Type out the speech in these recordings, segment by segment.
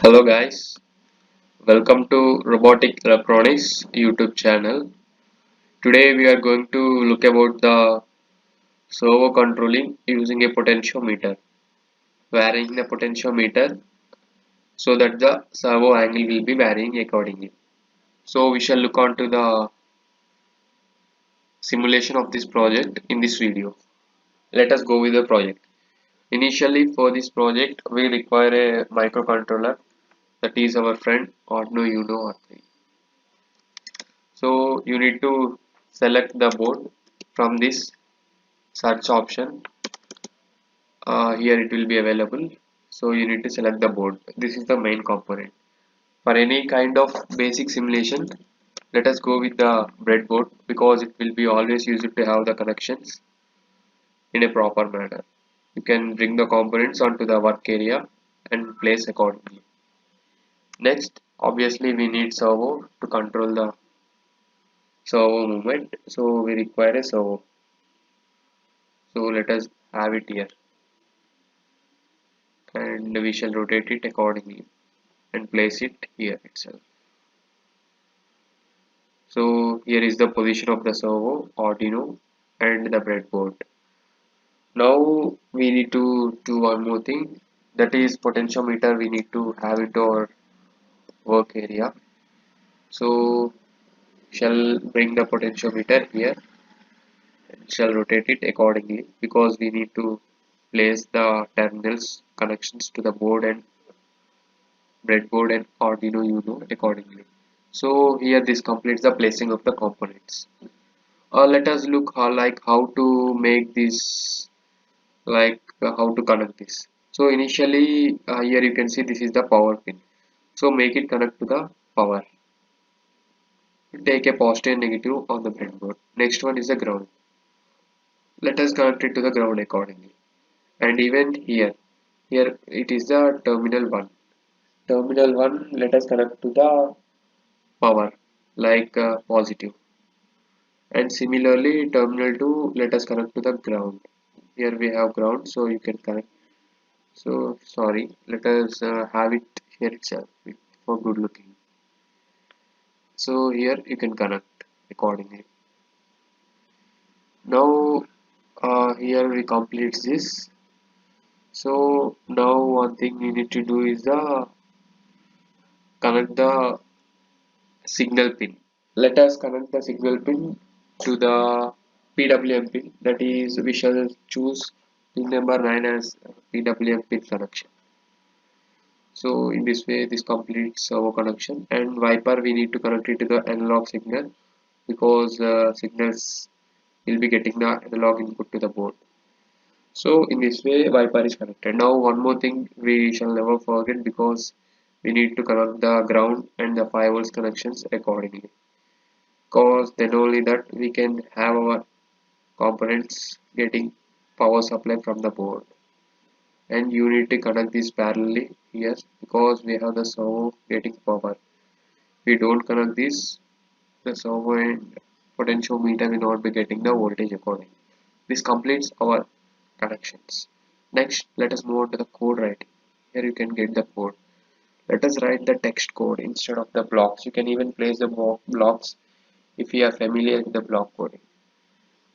Hello guys, welcome to Robotic Electronics YouTube channel. Today we are going to look about the servo controlling using a potentiometer, varying the potentiometer so that the servo angle will be varying accordingly. So we shall look on to the simulation of this project in this video. Let us go with the project. Initially for this project we require a microcontroller, that is our friend Arduino Uno R3. So you need to select the board from this search option. Here it will be available. So you need to select the board. This is the main component. For any kind of basic simulation, let us go with the breadboard because it will be always used to have the connections in a proper manner. You can bring the components onto the work area and place accordingly. Next, obviously we need servo to control the servo movement. So we require a servo. So let us have it here and we shall rotate it accordingly and place it here itself. So here is the position of the servo, Arduino and the breadboard. Now we need to do one more thing, that is potentiometer we need to have into our work area. So shall bring the potentiometer here and shall rotate it accordingly because we need to place the terminals connections to the board and breadboard and Arduino Uno accordingly. So here this completes the placing of the components. Let us look how to make this, how to connect this. So initially here you can see this is the power pin. So make it connect to the power. Take a positive and negative on the breadboard. Next one is the ground. Let us connect it to the ground accordingly. And even here it is the terminal 1. Terminal 1 let us connect to the power positive. And similarly terminal 2 let us connect to the ground. Here we have ground, so you can connect. So sorry, let us have it here itself for good looking. So here you can connect accordingly. Now here we complete this. So now one thing we need to do is connect the signal pin. Let us connect the signal pin to the PWM pin, that is we shall choose pin number 9 as PWM pin connection. So in this way this completes our connection, and wiper we need to connect it to the analog signal because signals will be getting the analog input to the board. So in this way wiper is connected. Now one more thing we shall never forget, because we need to connect the ground and the 5 volts connections accordingly, because then only that we can have our components getting power supply from the board. And you need to connect this parallelly here because we have the servo getting power. We don't connect this, the servo and potentiometer will not be getting the voltage accordingly. This completes our connections. Next, let us move on to the code writing. Here you can get the code. Let us write the text code instead of the blocks. You can even place the blocks if you are familiar with the block coding.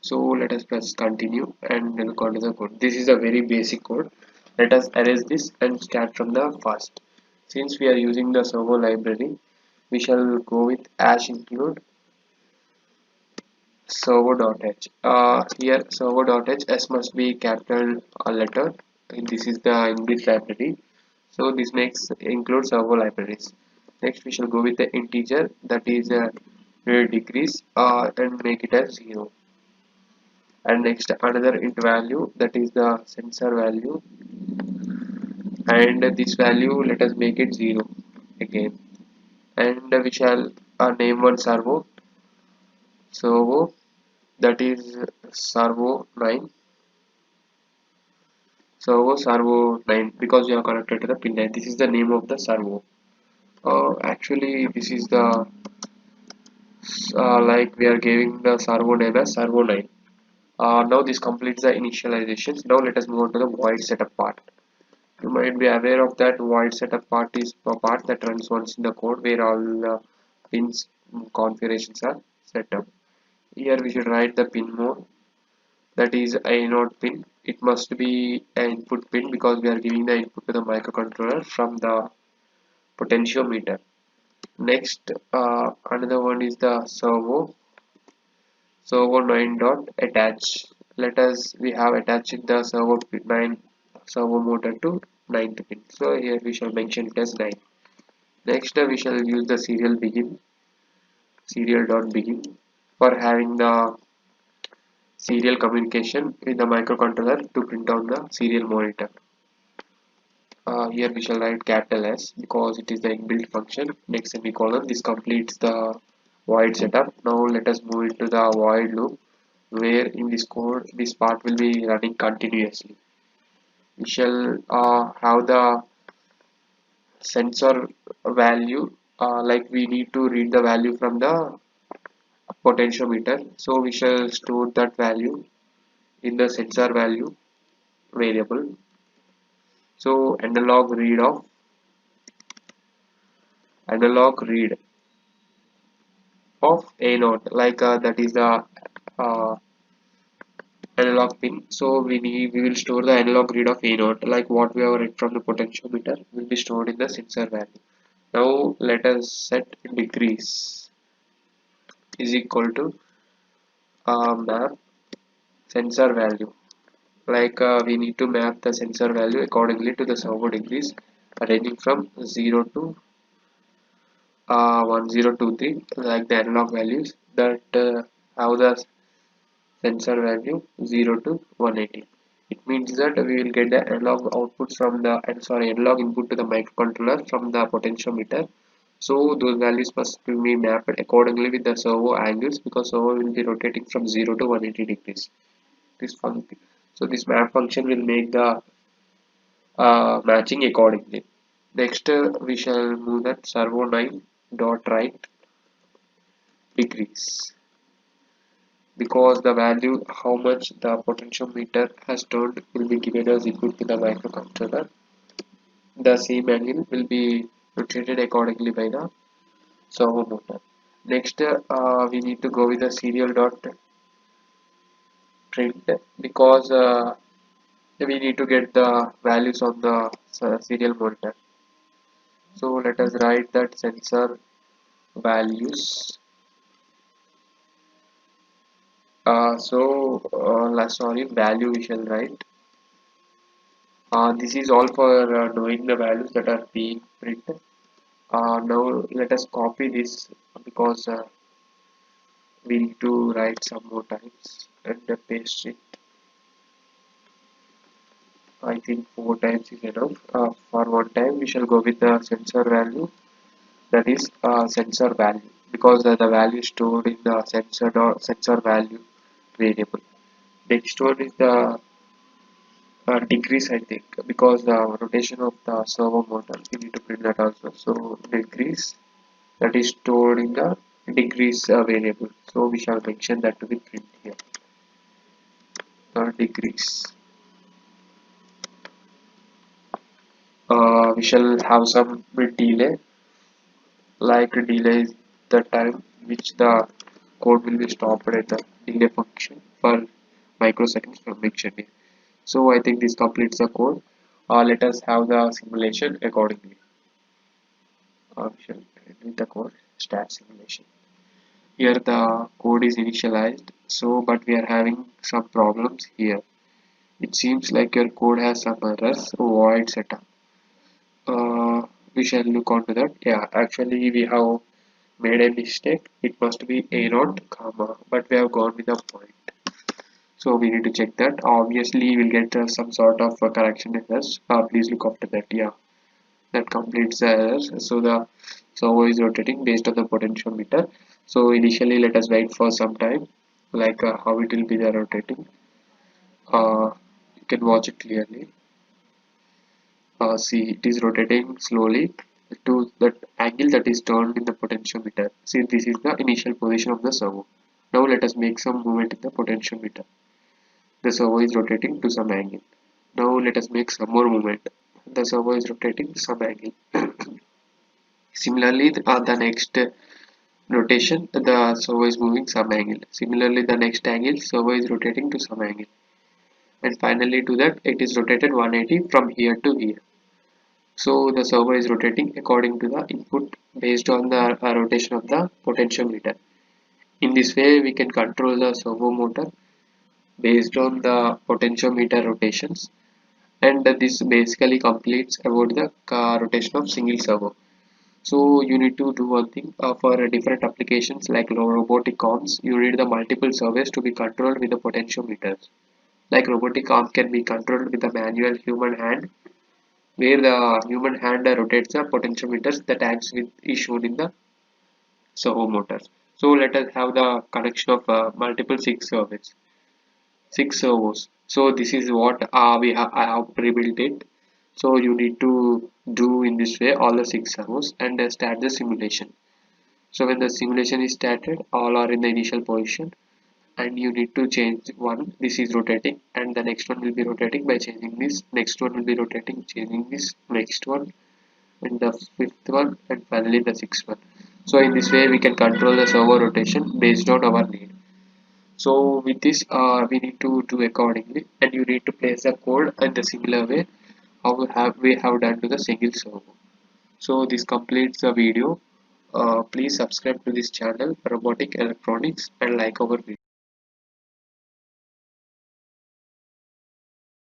So let us press continue and look onto the code. This is a very basic code. Let us erase this and start from the first. Since we are using the servo library, we shall go with hash include servo.h. Here servo.h, s must be capital letter. And this is the English library. So this makes include servo libraries. Next we shall go with the integer, that is decrease and make it as 0. And next another int value, that is the sensor value, and this value let us make it 0 again. And we shall name one servo, that is servo 9, servo 9, because we are connected to the pin 9. This is the name of the servo. Actually this is the we are giving the servo name as servo 9. Now this completes the initializations. Now let us move on to the void setup part. You might be aware of that void setup part is a part that runs once in the code where all the pins configurations are set up. Here we should write the pin mode, that is a node pin. It must be an input pin because we are giving the input to the microcontroller from the potentiometer. Next, another one is the servo 9 dot attach. Let us we have attached the servo 9 servo motor to 9th pin. So here we shall mention it as 9. Next, we shall use the serial dot begin for having the serial communication with the microcontroller to print out the serial monitor. Here we shall write capital S because it is the inbuilt function. Next semicolon. This completes the void setup. Now let us move into the void loop, where in this code this part will be running continuously. We shall have the sensor value, like we need to read the value from the potentiometer, so we shall store that value in the sensor value variable. So analog read of a note, like that is the uh, analog pin. So we will store the analog read of a note, like what we have read from the potentiometer will be stored in the sensor value. Now let us set decrease is equal to map sensor value, like we need to map the sensor value accordingly to the servo degrees, ranging from 0 to 1023, like the analog values that have the sensor value 0 to 180. It means that we will get the analog outputs from the analog input to the microcontroller from the potentiometer. So those values must be mapped accordingly with the servo angles, because servo will be rotating from 0 to 180 degrees. This function, so this map function will make the matching accordingly. Next, we shall move that servo 9 dot write decrease, because the value how much the potentiometer has turned will be given as input to the microcontroller. The same angle will be rotated accordingly by the servo motor. Next, we need to go with the serial dot print, because we need to get the values on the serial monitor. So let us write that sensor values. Sorry, value we shall write. This is all for knowing the values that are being printed. Now let us copy this, because we need to write some more times and paste it. I think 4 times is enough. For one time we shall go with the sensor value, that is sensor value, because the value stored in the sensor value variable. Next one is the decrease, I think, because the rotation of the servo motor we need to print that also. So decrease, that is stored in the degrees variable, so we shall mention that to be print here. Degrees, we shall have some bit delay, like delay is the time which the code will be stopped at the delay function for microseconds from mentioned here. So I think this completes the code. Let us have the simulation accordingly. We shall edit the code, start simulation. Here the code is initialized, so but we are having some problems here. It seems like your code has some errors. Void setup. We shall look onto that. Yeah, actually we have made a mistake. It must be a not comma, but we have gone with a point. So we need to check that. Obviously we'll get some sort of correction errors. Please look after that. Yeah, that completes the errors. So the servo is rotating based on the potentiometer. So initially let us wait for some time, like how it will be the rotating. You can watch it clearly. See, it is rotating slowly to that angle that is turned in the potentiometer. See, this is the initial position of the servo. Now let us make some movement in the potentiometer. The servo is rotating to some angle. Now let us make some more movement. the servo is rotating some angle. Similarly, the next rotation, the servo is moving some angle. Similarly, the next angle, servo is rotating to some angle. And finally to that, it is rotated 180 from here to here. So the servo is rotating according to the input based on the rotation of the potentiometer. In this way, we can control the servo motor based on the potentiometer rotations, and this basically completes about the rotation of single servo. So you need to do one thing for different applications like robotic arms. You need the multiple servos to be controlled with the potentiometers. Like robotic arm can be controlled with the manual human hand, where the human hand rotates the potentiometers that acts with is shown in the servo motors. So let us have the connection of multiple six servos. So this is what I have pre-built it. So you need to do in this way all the six servos and start the simulation. So when the simulation is started, all are in the initial position, and you need to change one. This is rotating, and the next one will be rotating by changing this. Next one will be rotating, changing this. Next one, and the fifth one, and finally the sixth one. So in this way, we can control the servo rotation based on our need. So with this, we need to do accordingly, and you need to place the code in the similar way how we have done to the single servo. So this completes the video. Please subscribe to this channel, Robotic Electronics, and like our video.